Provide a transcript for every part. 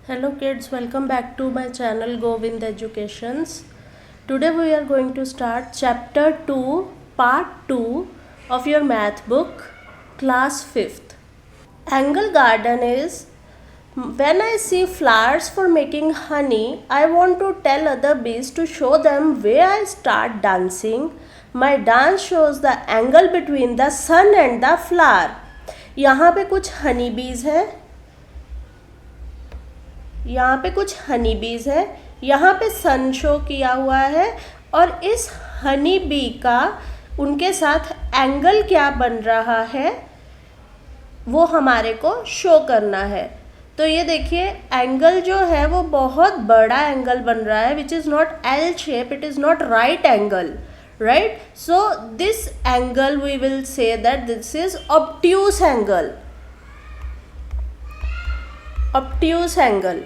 Hello kids, welcome back to my channel Govind Educations. Today we are going to start chapter 2 part 2 of your math book class 5th. Angle garden is when I see flowers for making honey, I want to tell other bees to show them where I start dancing. My dance shows the angle between the sun and the flower. यहाँ पे कुछ हनी बीज हैं, यहाँ पे कुछ हनी बीज है, यहाँ पे सन शो किया हुआ है और इस हनी बी का उनके साथ एंगल क्या बन रहा है वो हमारे को शो करना है। तो ये देखिए एंगल जो है वो बहुत बड़ा एंगल बन रहा है which is not L shape, it is not right angle, right. So this angle we will say that this is obtuse angle, obtuse angle.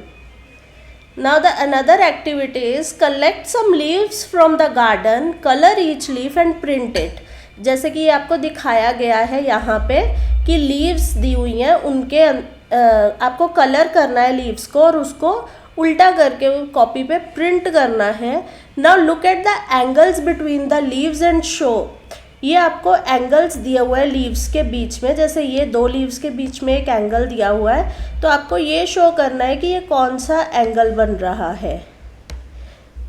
Now the another activity is collect some leaves from the garden, color each leaf and print it. जैसे कि आपको दिखाया गया है यहाँ पे कि leaves दी हुई हैं, उनके आपको कलर करना है लीव्स को और उसको उल्टा करके कॉपी पे प्रिंट करना है। Now look at the angles between the leaves and show. ये आपको एंगल्स दिया हुआ है लीव्स के बीच में, जैसे ये दो लीव्स के बीच में एक एंगल दिया हुआ है, तो आपको ये शो करना है कि ये कौन सा एंगल बन रहा है।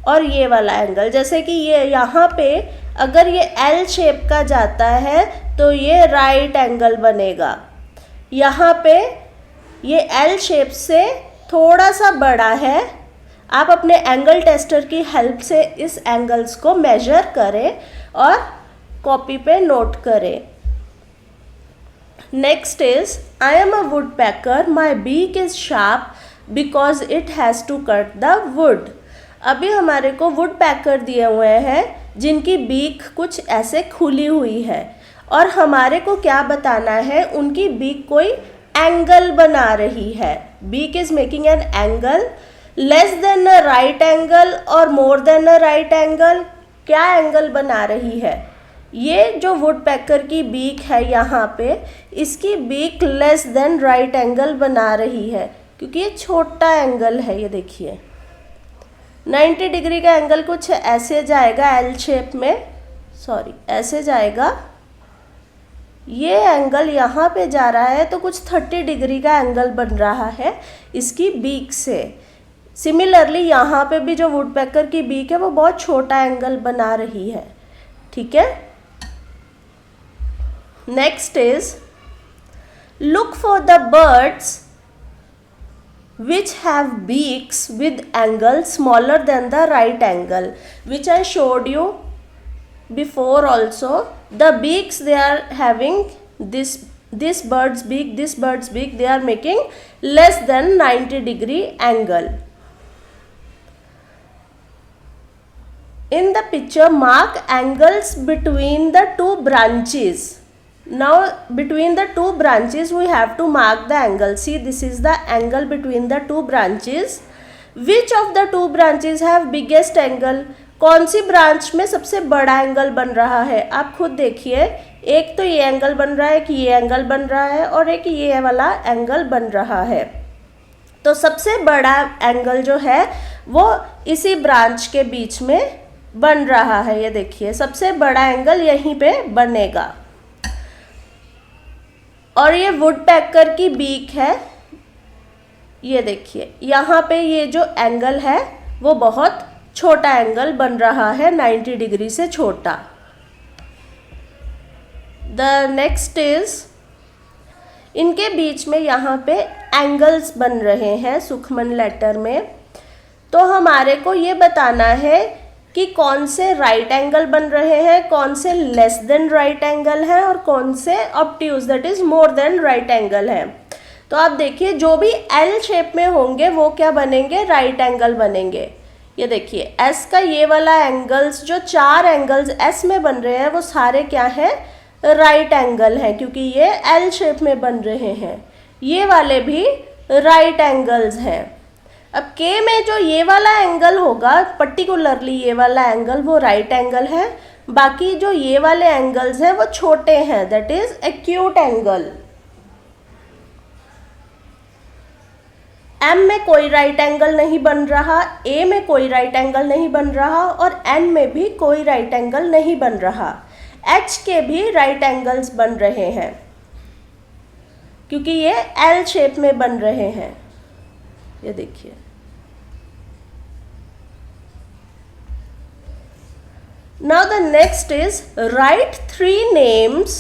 और ये वाला एंगल, जैसे कि ये यहाँ पे अगर ये एल शेप का जाता है तो ये राइट एंगल बनेगा। यहाँ पे ये एल शेप से थोड़ा सा बड़ा है, आप अपने एंगल टेस्टर की हेल्प से इस एंगल्स को मेजर करें और कॉपी पे नोट करें। Next is I am a woodpecker, my beak is sharp because it has to cut the wood. अभी हमारे को वुड पैकर दिए हुए हैं जिनकी बीक कुछ ऐसे खुली हुई है और हमारे को क्या बताना है, उनकी बीक कोई एंगल बना रही है। Beak is making an angle less than a right angle और more than a right angle. क्या एंगल बना रही है? ये जो वुड पैकर की बीक है यहाँ पे, इसकी beak less than right angle बना रही है क्योंकि ये छोटा एंगल है। ये देखिए 90 डिग्री का एंगल कुछ ऐसे जाएगा एल शेप में, सॉरी ऐसे जाएगा। ये एंगल यहाँ पे जा रहा है तो कुछ 30 डिग्री का एंगल बन रहा है इसकी बीक से। सिमिलरली यहाँ पे भी जो वुड पैकर की बीक है वो बहुत छोटा एंगल बना रही है, ठीक है। Next is look for the birds which have beaks with angle smaller than the right angle, which I showed you before also. The beaks they are having this bird's beak, this bird's beak, they are making less than 90 degree angle. In the picture mark angles between the two branches. Now between the two branches we have to mark the angle. See, this is the angle between the two branches. Which of the two branches have biggest angle? कौन सी branch में सबसे बड़ा angle बन रहा है? आप खुद देखिए, एक तो ये एंगल बन रहा है कि ये एंगल बन रहा है और एक ये वाला एंगल बन रहा है। तो सबसे बड़ा एंगल जो है वो इसी ब्रांच के बीच में बन रहा है। ये देखिए सबसे बड़ा एंगल यहीं पे बनेगा और ये वुड पैकर की बीक है। ये देखिए यहाँ पे ये जो एंगल है वो बहुत छोटा एंगल बन रहा है, 90 डिग्री से छोटा। द नेक्स्ट इज इनके बीच में यहाँ पे एंगल्स बन रहे हैं सुखमन लेटर में, तो हमारे को ये बताना है कि कौन से राइट एंगल बन रहे हैं, कौन से लेस देन राइट एंगल है और कौन से obtuse that is more than right angle है। तो आप देखिए जो भी एल शेप में होंगे वो क्या बनेंगे, राइट एंगल बनेंगे। ये देखिए एस का ये वाला एंगल्स, जो चार एंगल्स एस में बन रहे हैं वो सारे क्या हैं, राइट एंगल हैं क्योंकि ये एल शेप में बन रहे हैं। ये वाले भी राइट एंगल्स हैं। अब के में जो ये वाला एंगल होगा, पर्टिकुलरली ये वाला एंगल वो राइट एंगल है, बाकी जो ये वाले एंगल्स हैं वो छोटे हैं, that is acute angle. M में कोई राइट एंगल नहीं बन रहा, ए में कोई राइट एंगल नहीं बन रहा और एन में भी कोई राइट एंगल नहीं बन रहा। एच के भी राइट एंगल्स बन रहे हैं क्योंकि ये एल शेप में बन रहे हैं। ये देखिए, now the next is right 3 names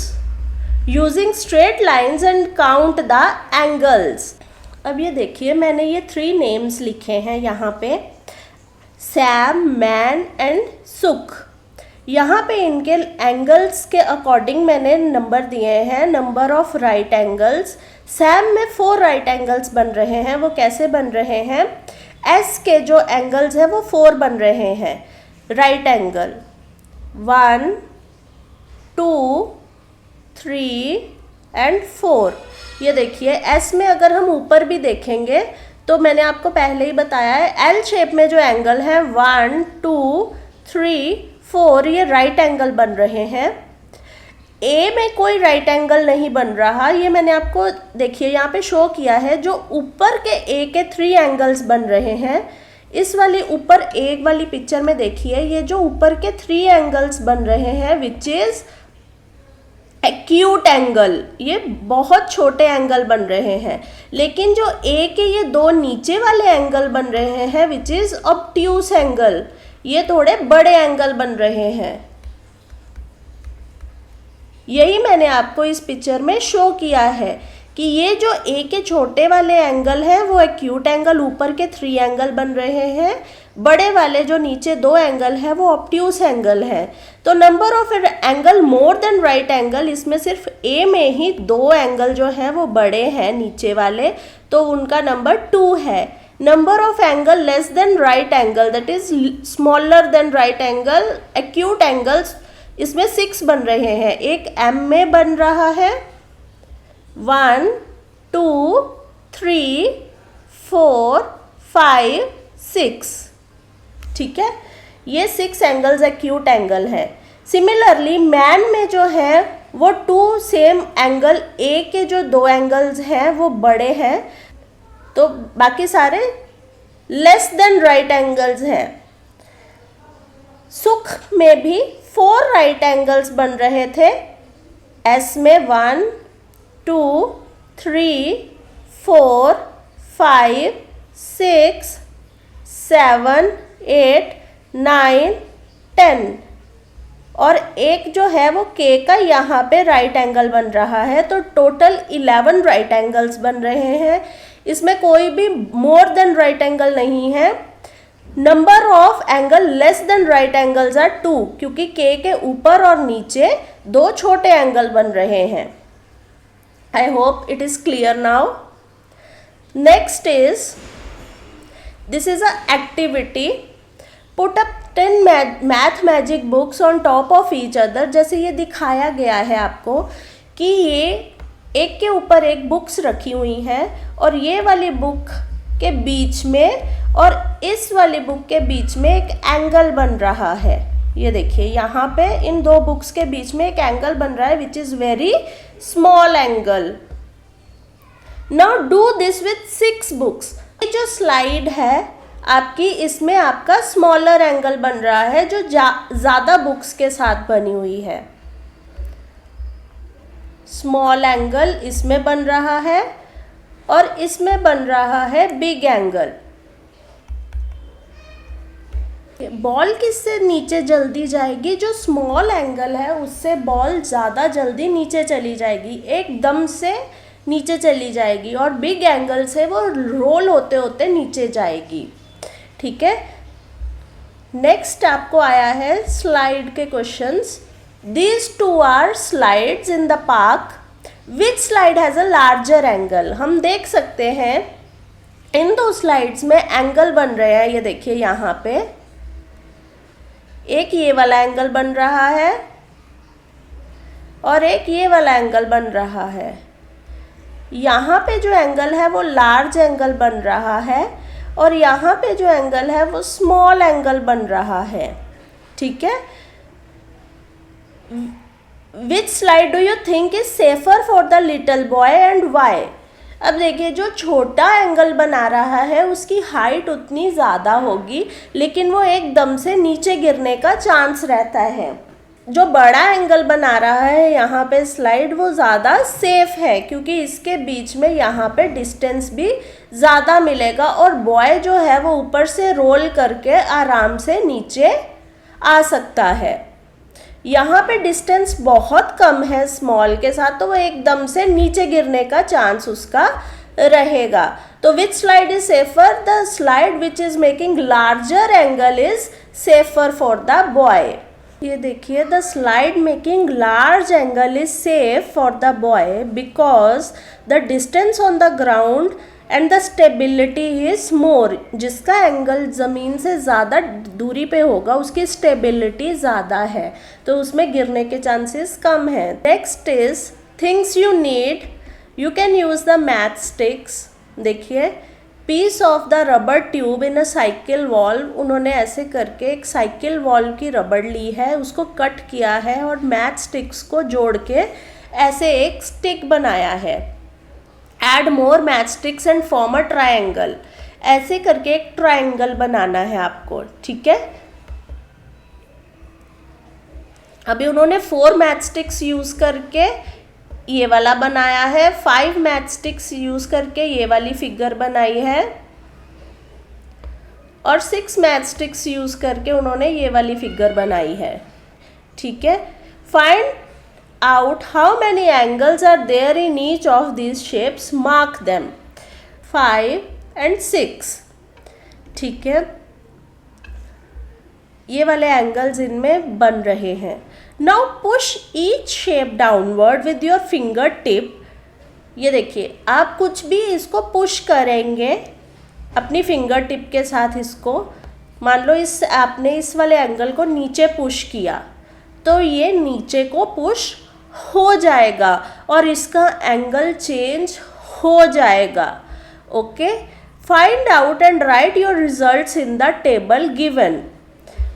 using straight lines and count the angles. अब ये देखिए, मैंने ये 3 नेम्स लिखे हैं यहाँ पे, सैम, मैन एंड सुख। यहाँ पे इनके एंगल्स के अकॉर्डिंग मैंने नंबर दिए हैं, number of right angles. Sam में 4 राइट एंगल्स बन रहे हैं। वो कैसे बन रहे हैं? एस के जो एंगल्स हैं वो 4 बन रहे हैं राइट एंगल, 1, 2, 3 एंड 4। ये देखिए, एस में अगर हम ऊपर भी देखेंगे तो मैंने आपको पहले ही बताया है, एल शेप में जो एंगल है 1, 2, 3, 4 ये राइट एंगल बन रहे हैं। ए में कोई राइट एंगल नहीं बन रहा, ये मैंने आपको देखिए यहाँ पे शो किया है। जो ऊपर के ए के 3 एंगल्स बन रहे हैं, इस वाली ऊपर एक वाली पिक्चर में देखिए, ये जो ऊपर के 3 एंगल्स बन रहे हैं विच इज एक्यूट एंगल, ये बहुत छोटे एंगल बन रहे हैं। लेकिन जो ए के ये 2 नीचे वाले एंगल बन रहे हैं विच इज ऑब्ट्यूस एंगल, ये थोड़े बड़े एंगल बन रहे हैं। यही मैंने आपको इस पिक्चर में शो किया है कि ये जो ए के छोटे वाले एंगल हैं वो एक्यूट एंगल, ऊपर के 3 एंगल बन रहे हैं। बड़े वाले जो नीचे 2 एंगल है वो ऑब्ट्यूस एंगल है। तो number of angle more than right angle, इसमें सिर्फ ए में ही 2 एंगल जो हैं वो बड़े हैं नीचे वाले, तो उनका नंबर 2 है। Number of angle less than right angle, that is smaller than right angle, acute angles, इसमें 6 बन रहे हैं। एक एम में बन रहा है, 1, 2, 3, 4, 5, 6, ठीक है। ये 6 एंगल्स एक्यूट एंगल है। सिमिलरली मैन में जो है वो 2 सेम एंगल, ए के जो 2 एंगल्स हैं वो बड़े हैं, तो बाकी सारे लेस देन राइट एंगल्स हैं। सुख में भी 4 राइट एंगल्स बन रहे थे। एस में 1, 2, 3, 4, 5, 6, 7, 8, 9, 10 और एक जो है वो के का यहाँ पे राइट एंगल बन रहा है। तो टोटल 11 राइट एंगल्स बन रहे हैं। इसमें कोई भी मोर देन राइट एंगल नहीं है। Number of angle less than right angles are 2, क्योंकि के ऊपर और नीचे 2 छोटे एंगल बन रहे हैं। I hope it is clear now. Next is, this is a activity, put up 10 math magic books on top of each other. जैसे ये दिखाया गया है आपको कि ये एक के ऊपर एक बुक्स रखी हुई हैं और ये वाली बुक के बीच में और इस वाली बुक के बीच में एक एंगल बन रहा है। ये देखिए, यहाँ पे इन 2 बुक्स के बीच में एक एंगल बन रहा है which is very small angle. Now do this with 6 books. ये जो स्लाइड है आपकी, इसमें आपका स्मॉलर एंगल बन रहा है जो ज़्यादा बुक्स के साथ बनी हुई है। स्मॉल एंगल इसमें बन रहा है और इसमें बन रहा है बिग एंगल। बॉल किससे नीचे जल्दी जाएगी? जो स्मॉल एंगल है उससे बॉल ज़्यादा जल्दी नीचे चली जाएगी, एकदम से नीचे चली जाएगी, और बिग एंगल से वो रोल होते होते नीचे जाएगी। ठीक है। नेक्स्ट आपको आया है स्लाइड के questions. These 2 are slides in the park. Which slide has a larger angle? हम देख सकते हैं इन 2 स्लाइड्स में एंगल बन रहे हैं। ये देखिए, यहाँ पे एक ये वाला एंगल बन रहा है और एक ये वाला एंगल बन रहा है। यहाँ पे जो एंगल है वो लार्ज एंगल बन रहा है और यहाँ पे जो एंगल है वो स्मॉल एंगल बन रहा है। ठीक है। Which slide do you think is safer for the little boy and why? अब देखिए जो छोटा एंगल बना रहा है उसकी हाइट उतनी ज़्यादा होगी, लेकिन वो एकदम से नीचे गिरने का चांस रहता है। जो बड़ा एंगल बना रहा है यहाँ पे स्लाइड, वो ज़्यादा सेफ है क्योंकि इसके बीच में यहाँ पे डिस्टेंस भी ज़्यादा मिलेगा और बॉय जो है वो ऊपर से रोल करके आराम से नीचे आ सकता है। यहाँ पे डिस्टेंस बहुत कम है स्मॉल के साथ, तो वो एकदम से नीचे गिरने का चांस उसका रहेगा। तो which slide is safer? The slide which is making larger angle is safer for the boy. ये देखिए, the slide making large angle is safe for the boy because the distance on the ground and the stability is more. जिसका angle ज़मीन से ज़्यादा दूरी पे होगा उसकी स्टेबिलिटी ज़्यादा है, तो उसमें गिरने के चांसेस कम है। Next is things you need, you can use the math sticks. देखिए, piece of the rubber tube in a cycle valve, उन्होंने ऐसे करके एक साइकिल वॉल्व की रबड़ ली है, उसको कट किया है और मैथ स्टिक्स को जोड़ के ऐसे एक स्टिक बनाया है। Add more match sticks and form a triangle, ऐसे करके एक ट्रायंगल बनाना है आपको, ठीक है। अभी उन्होंने 4 मैथ स्टिक्स यूज करके ये वाला बनाया है, 5 मैथ स्टिक्स यूज करके ये वाली फिगर बनाई है और 6 मैथ स्टिक्स यूज करके उन्होंने ये वाली फिगर बनाई है, ठीक है। Find out how many angles are there in each of these shapes, mark them 5 and 6, ठीक है। ये वाले एंगल्स इनमें बन रहे हैं। now push each shape downward with your finger tip। ये देखिए, आप कुछ भी इसको पुश करेंगे अपनी फिंगर टिप के साथ, इसको मान लो आपने इस वाले एंगल को नीचे पुश किया तो ये नीचे को पुश हो जाएगा और इसका एंगल चेंज हो जाएगा, okay. Find out and right your results in the table given.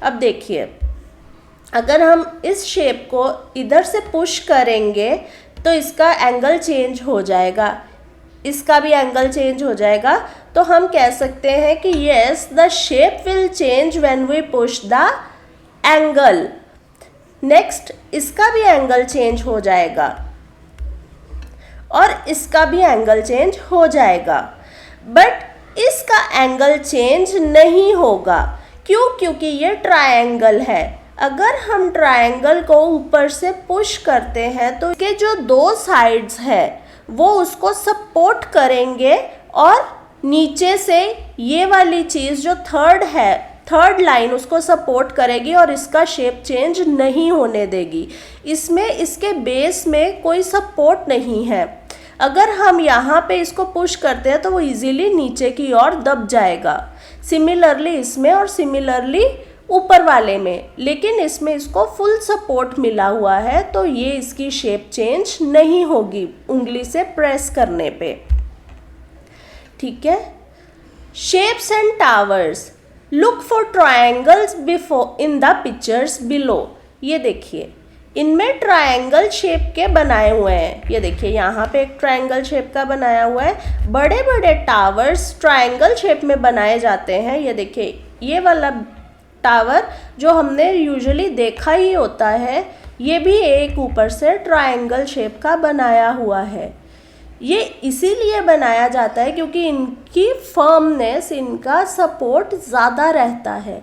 अब देखिए, अगर हम इस शेप को इधर से पुश करेंगे तो इसका एंगल चेंज हो जाएगा, इसका भी एंगल चेंज हो जाएगा, तो हम कह सकते हैं कि yes the shape will change when we push the angle. Next, इसका भी एंगल चेंज हो जाएगा और इसका भी एंगल चेंज हो जाएगा, बट इसका एंगल चेंज नहीं होगा। क्यों? क्योंकि ये ट्रायंगल है। अगर हम ट्रायंगल को ऊपर से पुश करते हैं तो इसके जो 2 साइड्स है वो उसको सपोर्ट करेंगे और नीचे से ये वाली चीज़ जो थर्ड लाइन उसको सपोर्ट करेगी और इसका शेप चेंज नहीं होने देगी। इसमें इसके बेस में कोई सपोर्ट नहीं है। अगर हम यहाँ पे इसको पुश करते हैं तो वो इजीली नीचे की ओर दब जाएगा। सिमिलरली इसमें और सिमिलरली ऊपर वाले में, लेकिन इसमें इसको फुल सपोर्ट मिला हुआ है तो ये इसकी शेप चेंज नहीं होगी उंगली से प्रेस करने पे, ठीक है। Shapes and towers, look for triangles before in the pictures below. ये देखिए, इनमें ट्रायंगल शेप के बनाए हुए हैं। ये देखिए, यहाँ पे एक ट्रायंगल शेप का बनाया हुआ है। बड़े बड़े टावर्स ट्रायंगल शेप में बनाए जाते हैं। ये देखिए, ये वाला टावर जो हमने यूजुअली देखा ही होता है, ये भी एक ऊपर से ट्रायंगल शेप का बनाया हुआ है। ये इसीलिए बनाया जाता है क्योंकि इनकी फर्मनेस, इनका सपोर्ट ज़्यादा रहता है।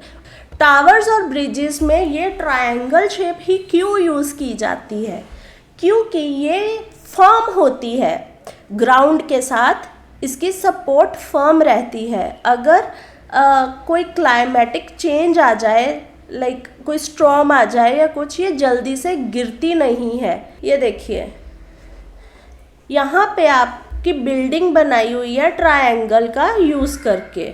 टावर्स और ब्रिजेस में ये ट्रायंगल शेप ही क्यों यूज़ की जाती है? क्योंकि ये फर्म होती है ग्राउंड के साथ, इसकी सपोर्ट फर्म रहती है। अगर कोई क्लाइमेटिक चेंज आ जाए, लाइक कोई स्टॉर्म आ जाए या कुछ, ये जल्दी से गिरती नहीं है। ये देखिए, यहाँ पे आपकी बिल्डिंग बनाई हुई है ट्रायंगल का यूज़ करके।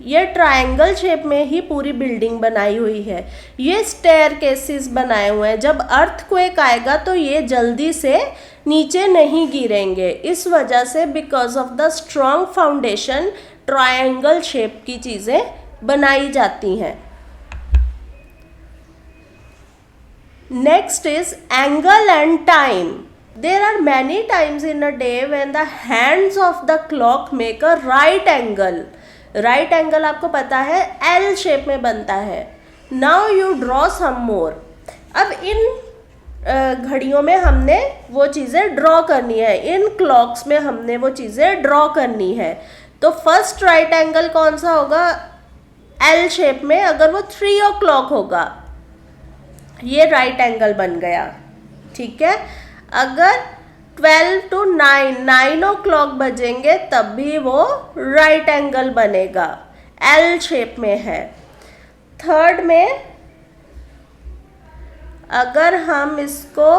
ये ट्रायंगल शेप में ही पूरी बिल्डिंग बनाई हुई है। ये स्टेयरकेसेस बनाए हुए हैं। जब अर्थक्वेक आएगा तो ये जल्दी से नीचे नहीं गिरेंगे। इस वजह से because of the strong foundation triangle shape की चीज़ें बनाई जाती हैं। Next is angle and time. There are many times in a day when the hands of the clock make a right angle. Right angle आपको पता है L shape में बनता है. Now you draw some more. अब इन घड़ियों में हमने वो चीज़ें ड्रॉ करनी है, इन क्लॉक्स में हमने वो चीज़ें ड्रॉ करनी है. तो फर्स्ट राइट एंगल कौन सा होगा L शेप में? अगर वो 3 o'clock होगा, ये राइट एंगल बन गया. ठीक है. अगर 12 to 9 o'clock बजेंगे तब भी वो राइट एंगल बनेगा, L शेप में है. थर्ड में अगर हम इसको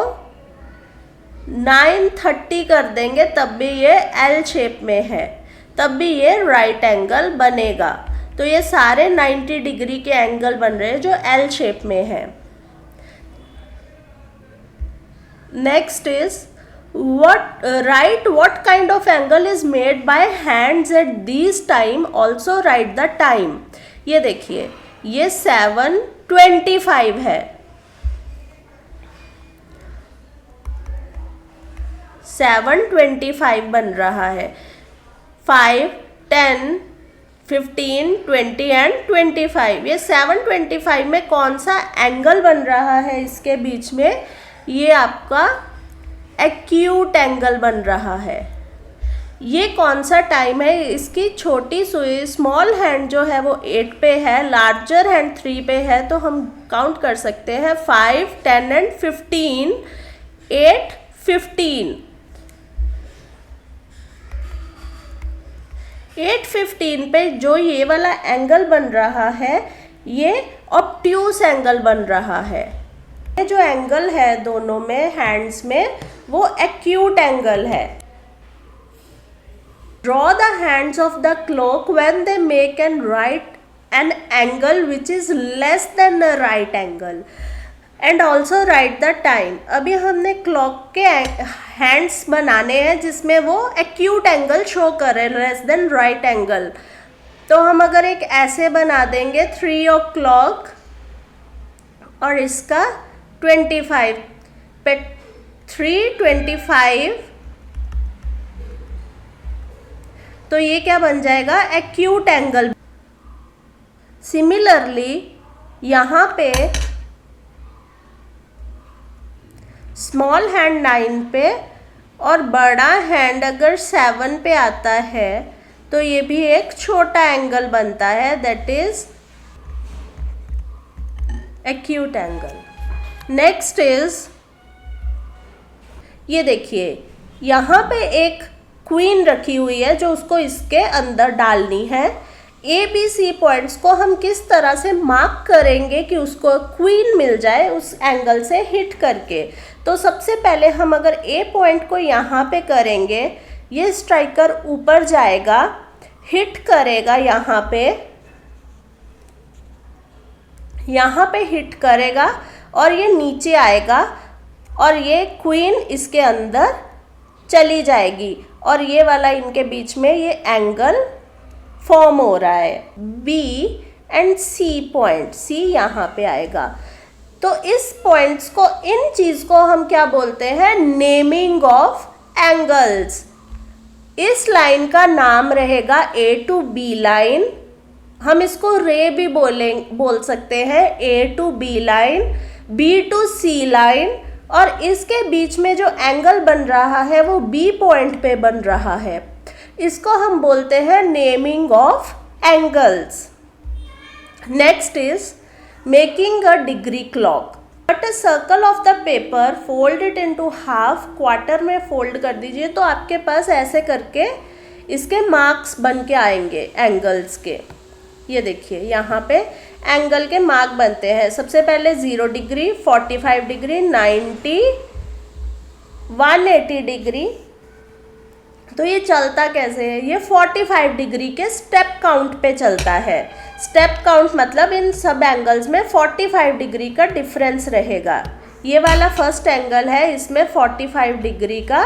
9:30 कर देंगे तब भी ये L शेप में है, तब भी ये राइट एंगल बनेगा. तो ये सारे 90 डिग्री के एंगल बन रहे हैं जो L शेप में है. Next is write what kind of angle is made by hands at these time. Also write the time. ये देखिए, ये 7:25 है. 7:25 बन रहा है. 5, 10, 15, 20 एंड 25. ये 7:25 में कौन सा एंगल बन रहा है इसके बीच में? ये आपका एक्यूट एंगल बन रहा है. ये कौन सा टाइम है? इसकी छोटी सुई स्मॉल हैंड जो है वो 8 पे है, लार्जर हैंड 3 पे है. तो हम काउंट कर सकते हैं 5, 10 एंड 15. 8, 15. 8:15 पे जो ये वाला एंगल बन रहा है ये ऑब्ट्यूस एंगल बन रहा है. जो एंगल है दोनों में हैंड्स में वो एक्यूट एंगल है. Draw the hands of the clock when they make and right an angle which is less than the right angle and also right the time. अभी हमने क्लॉक के हैंड्स बनाने हैं जिसमें वो एक्यूट एंगल शो करे, less than right angle. तो हम अगर एक ऐसे बना देंगे 3 o'clock और इसका 25 पे 3:25, तो ये क्या बन जाएगा? Acute angle. सिमिलरली यहाँ पे स्मॉल हैंड 9 पे और बड़ा हैंड अगर 7 पे आता है तो ये भी एक छोटा एंगल बनता है, that is acute angle. Next is, ये देखिए यहाँ पे एक क्वीन रखी हुई है जो उसको इसके अंदर डालनी है. ABC पॉइंट्स को हम किस तरह से मार्क करेंगे कि उसको क्वीन मिल जाए उस एंगल से हिट करके? तो सबसे पहले हम अगर A पॉइंट को यहाँ पे करेंगे, ये स्ट्राइकर ऊपर जाएगा, हिट करेगा यहाँ पे हिट करेगा और ये नीचे आएगा और ये क्वीन इसके अंदर चली जाएगी और ये वाला इनके बीच में ये एंगल फॉर्म हो रहा है. B and C point, C यहाँ पे आएगा. तो इस पॉइंट्स को, इन चीज़ को हम क्या बोलते हैं? Naming of angles. इस लाइन का नाम रहेगा A to B लाइन. हम इसको रे भी बोल सकते हैं, A to B line, B to C line. और इसके बीच में जो एंगल बन रहा है वो B पॉइंट पे बन रहा है. इसको हम बोलते हैं naming of angles. Next is making a degree clock. Cut a circle of the paper, fold it into half. Quarter में फोल्ड कर दीजिए तो आपके पास ऐसे करके इसके मार्क्स बन के आएंगे एंगल्स के. ये देखिए यहाँ पे एंगल के मार्क बनते हैं. सबसे पहले 0 डिग्री, 45 डिग्री, 90, 180 डिग्री. तो ये चलता कैसे है? ये 45 डिग्री के स्टेप काउंट पे चलता है. स्टेप काउंट मतलब इन सब एंगल्स में 45 डिग्री का डिफरेंस रहेगा. ये वाला फर्स्ट एंगल है, इसमें 45 डिग्री का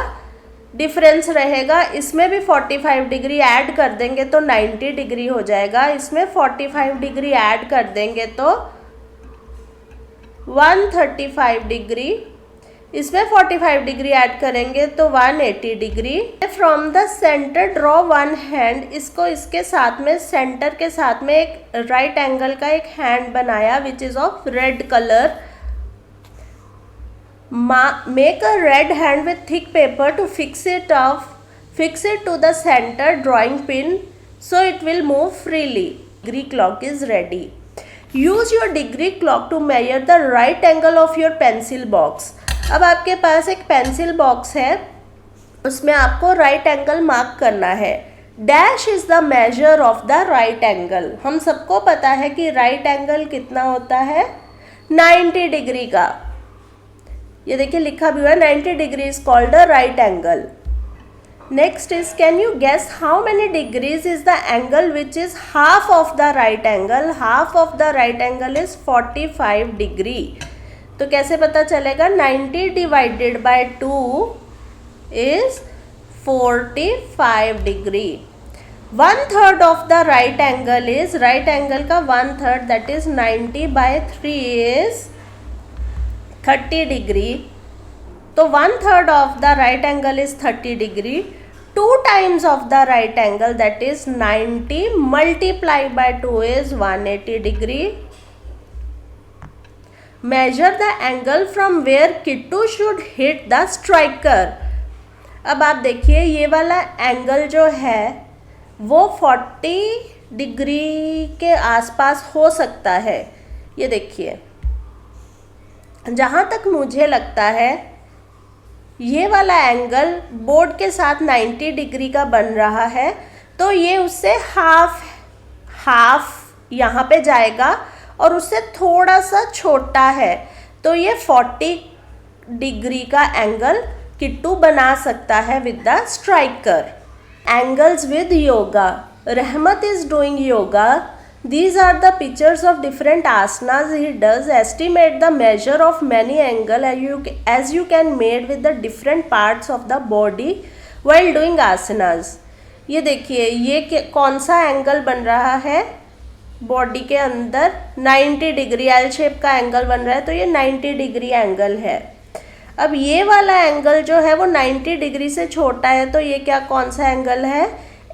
डिफरेंस रहेगा. इसमें भी 45 डिग्री ऐड कर देंगे तो 90 डिग्री हो जाएगा. इसमें 45 डिग्री ऐड कर देंगे तो 135 डिग्री. इसमें 45 डिग्री ऐड करेंगे तो 180 degree. From the centre draw one hand, इसको इसके साथ में सेंटर के साथ में एक राइट एंगल का एक हैंड बनाया which is of red colour. Make a red hand with thick paper two fix it to the center drawing pin so it will move freely. Degree clock is ready. Use your degree clock to measure the right angle of your pencil box. अब आपके पास एक pencil box है, उसमें आपको right angle mark करना है। Dash is the measure of the right angle. हम सबको पता है कि राइट एंगल कितना होता है, 90 डिग्री का। ये देखिए लिखा भी हुआ है 90 degree is called the right angle. Next is can you guess how many degrees is the angle which is half of the right angle. Half of the right angle is 45 degree. तो कैसे पता चलेगा, 90 divided by 2 is 45 degree. 1/3 of the right angle is, right angle का 1/3 that is 90 by 3 is 30 degree. तो 1/3 of the right angle is 30 degree. 2 times of the right angle that is 90 multiplied by 2 is 180 degree. Measure the angle from where Kittu should hit the striker. अब आप देखिए ये वाला angle जो है वो 40 degree के आसपास हो सकता है। ये देखिए जहाँ तक मुझे लगता है ये वाला एंगल बोर्ड के साथ 90 डिग्री का बन रहा है, तो ये उससे हाफ यहाँ पे जाएगा और उससे थोड़ा सा छोटा है, तो ये 40 डिग्री का एंगल किट्टू बना सकता है with the striker. Angles with yoga. Rahmat is doing yoga. These are the pictures of different asanas he does. Estimate the measure of many angle as you can made with the different parts of the body while doing asanas. ये देखिए ये कौन सा angle बन रहा है body के अंदर, 90 डिग्री एल शेप का एंगल बन रहा है, तो ये 90 डिग्री एंगल है। अब ये वाला एंगल जो है वो 90 डिग्री से छोटा है, तो ये क्या कौन सा एंगल है,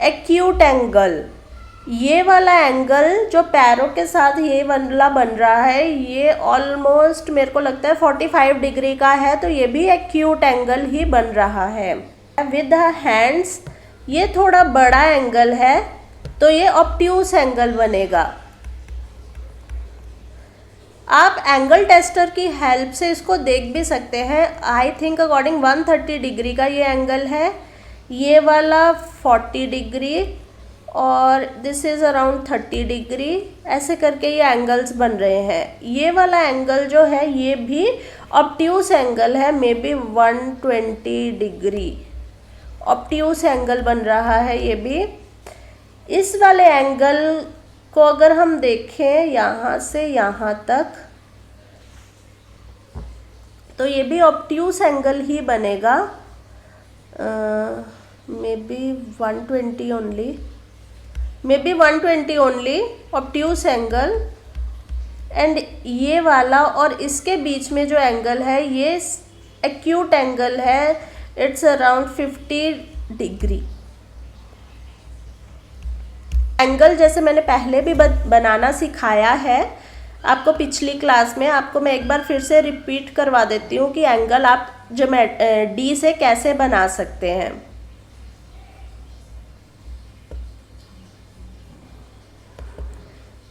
एक्यूट एंगल। ये वाला एंगल जो पैरों के साथ ये वाला बन रहा है ये ऑलमोस्ट मेरे को लगता है 45 डिग्री का है, तो ये भी एक्यूट एंगल ही बन रहा है। विद हैंड्स ये थोड़ा बड़ा एंगल है, तो ये ऑब्ट्यूस एंगल बनेगा। आप एंगल टेस्टर की हेल्प से इसको देख भी सकते हैं। आई थिंक अकॉर्डिंग 130 डिग्री का ये एंगल है, ये वाला 40 डिग्री और दिस इज़ अराउंड 30 डिग्री, ऐसे करके ये एंगल्स बन रहे हैं। ये वाला एंगल जो है ये भी ऑब्ट्यूस एंगल है, may be 120 degree obtuse angle बन रहा है ये भी। इस वाले एंगल को अगर हम देखें यहाँ से यहाँ तक, तो ये भी ऑब्ट्यूस एंगल ही बनेगा, may be 120 only, may be 120 only obtuse angle. And ये वाला और इसके बीच में जो एंगल है ये एक्यूट एंगल है, इट्स अराउंड 50 डिग्री। एंगल जैसे मैंने पहले भी बनाना सिखाया है आपको पिछली क्लास में, आपको मैं एक बार फिर से रिपीट करवा देती हूँ कि एंगल आप डी से कैसे बना सकते हैं।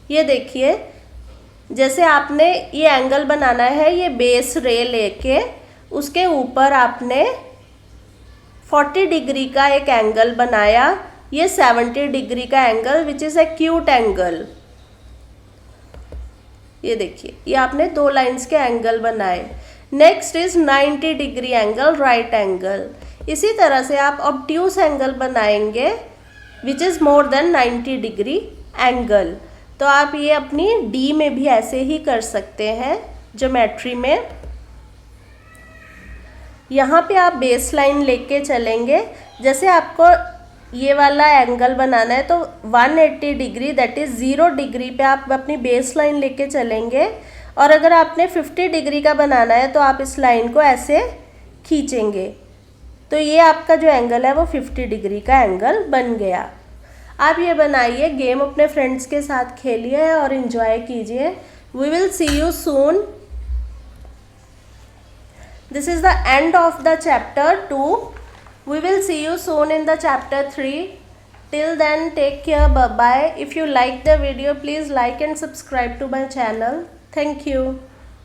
ये देखिए जैसे आपने ये एंगल बनाना है, ये बेस रे लेके उसके ऊपर आपने 40 डिग्री का एक एंगल बनाया, ये 70 डिग्री का angle which is acute angle. ये देखिए ये आपने 2 लाइंस के एंगल बनाए। Next is 90 degree angle, right angle. इसी तरह से आप ऑब्ट्यूस एंगल बनाएंगे which is more than 90 degree angle. तो आप ये अपनी डी में भी ऐसे ही कर सकते हैं ज्योमेट्री में। यहाँ पे आप बेस लाइन लेके चलेंगे, जैसे आपको ये वाला एंगल बनाना है तो 180 डिग्री दैट इज़ 0 डिग्री पे आप अपनी बेस लाइन लेके चलेंगे, और अगर आपने 50 डिग्री का बनाना है तो आप इस लाइन को ऐसे खींचेंगे तो ये आपका जो एंगल है वो 50 डिग्री का एंगल बन गया। आप ये बनाइए, गेम अपने फ्रेंड्स के साथ खेलिए और इन्जॉय कीजिए। We will see you soon. This is the end of the chapter 2. We will see you soon in the chapter 3. Till then, take care. Bye bye. If you like the video, please like and subscribe to my channel. Thank you.